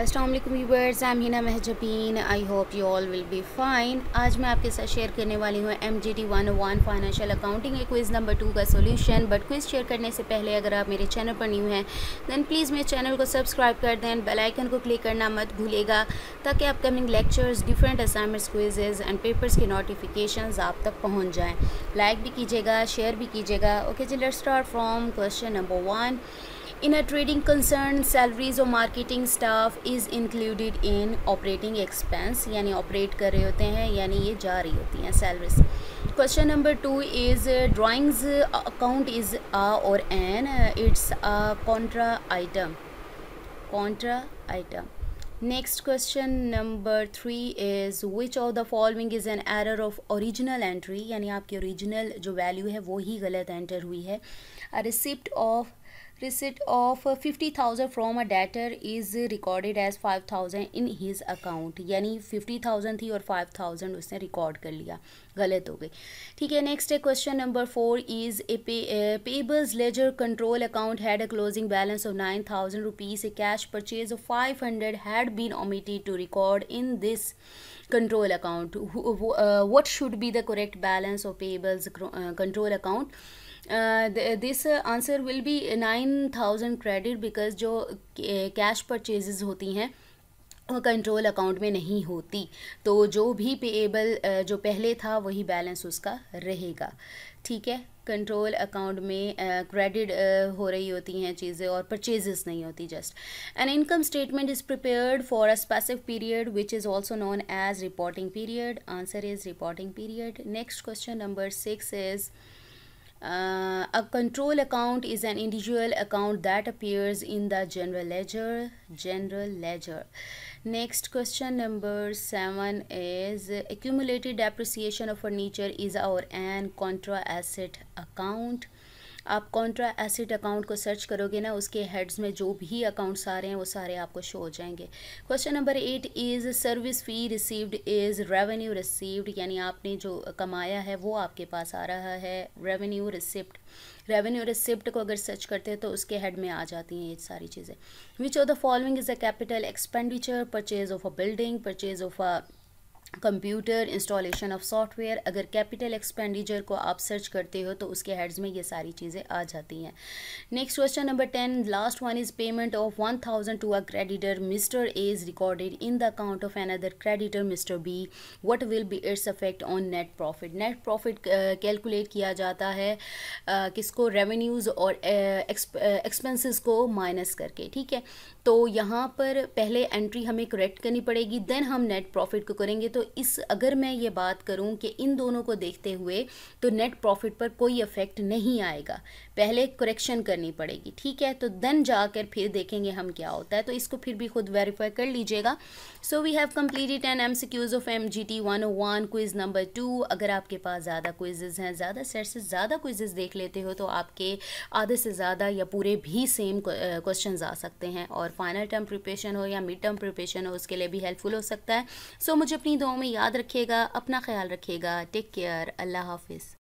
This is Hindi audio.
अस्सलाम वालेकुम viewers, I am Hina Mahjabeen. I hope you all will be fine. आज मैं आपके साथ शेयर करने वाली हूँ MGT 101 फाइनेंशियल अकाउंटिंग के क्विज़ नंबर 2 का सोल्यूशन। बट क्विज़ शेयर करने से पहले अगर आप मेरे चैनल पर न्यू हैं दैन प्लीज़ मेरे चैनल को सब्सक्राइब कर दें, बेल आइकन को क्लिक करना मत भूलिएगा ताकि upcoming lectures, different assignments, quizzes and papers के नोटिफिकेशंस आप तक पहुँच जाएँ। लाइक भी कीजिएगा, शेयर भी कीजिएगा। ओके जी, let's start from question number 1। In a trading concern, salaries or marketing staff is included in operating expense, यानी ऑपरेट कर रहे होते हैं, यानी ये जा रही होती हैं salaries. Question number 2 is drawings account is a or an, it's a contra item. Next question number 3 is which of the following is an error of original entry, यानी आपकी ओरिजिनल जो वैल्यू है वो ही गलत एंटर हुई है। A receipt of 50,000 from a debtor is recorded as 5,000 in his account, यानी 50,000 थी और 5,000 उसने रिकॉर्ड कर लिया, गलत हो गई। ठीक है, नेक्स्ट है question number 4 is a pebbles ledger control account had a closing balance of 9,000 rupees. A cash purchase of 500 had been omitted to record in this control account. What should be the correct balance of payables control account? This answer will be 9,000 credit because जो कैश परचेजेस होती हैं वो कंट्रोल अकाउंट में नहीं होती, तो जो भी पेएबल जो पहले था वही बैलेंस उसका रहेगा। ठीक है, कंट्रोल अकाउंट में क्रेडिट हो रही होती हैं चीज़ें और परचेजेस नहीं होती। Just an income statement is prepared for a specific period which is also known as reporting period. Answer is reporting period. Next question number 6 is a control account is an individual account that appears in the general ledger. Next question number 7 is accumulated depreciation of furniture is or an contra asset account. आप कॉन्ट्रा एसेट अकाउंट को सर्च करोगे ना, उसके हेड्स में जो भी अकाउंट्स आ रहे हैं वो सारे आपको शो हो जाएंगे। Question number 8 is service fee received is revenue received, यानी आपने जो कमाया है वो आपके पास आ रहा है। रेवेन्यू रिसिप्ट को अगर सर्च करते हैं तो उसके हेड में आ जाती हैं ये सारी चीज़ें। Which of the following is a capital expenditure? Purchase of a building, purchase of a computer, installation of software. अगर कैपिटल एक्सपेंडिचर को आप सर्च करते हो तो उसके हेड्स में ये सारी चीज़ें आ जाती हैं। Next question number 10 last one is payment of 1,000 to a creditor Mr A is recorded in the account of another creditor Mr B. What will be its effect on net profit? Net profit calculate किया जाता है किसको? रेवेन्यूज़ और एक्सपेंसेस को माइनस करके। ठीक है, तो यहाँ पर पहले एंट्री हमें करेक्ट करनी पड़ेगी, देन हम नेट प्रॉफिट को करेंगे। तो इस अगर मैं ये बात करूं कि इन दोनों को देखते हुए तो नेट प्रॉफिट पर कोई इफेक्ट नहीं आएगा, पहले करेक्शन करनी पड़ेगी। ठीक है, तो देन जाकर फिर देखेंगे हम क्या होता है, तो इसको फिर भी खुद वेरीफाई कर लीजिएगा। So we have completed an MCQs of MGT 101 quiz number 2। अगर आपके पास ज़्यादा क्विजेज़ हैं, ज़्यादा सेट से ज़्यादा क्विजेज़ देख लेते हो तो आपके आधे से ज़्यादा या पूरे भी सेम क्वेश्चंस आ सकते हैं, और फाइनल टर्म प्रिपरेशन हो या मिड टर्म प्रिपरेशन हो उसके लिए भी हेल्पफुल हो सकता है। सो मुझे अपनी दुआओं में याद रखिएगा, अपना ख्याल रखिएगा। टेक केयर, अल्लाह हाफिज़।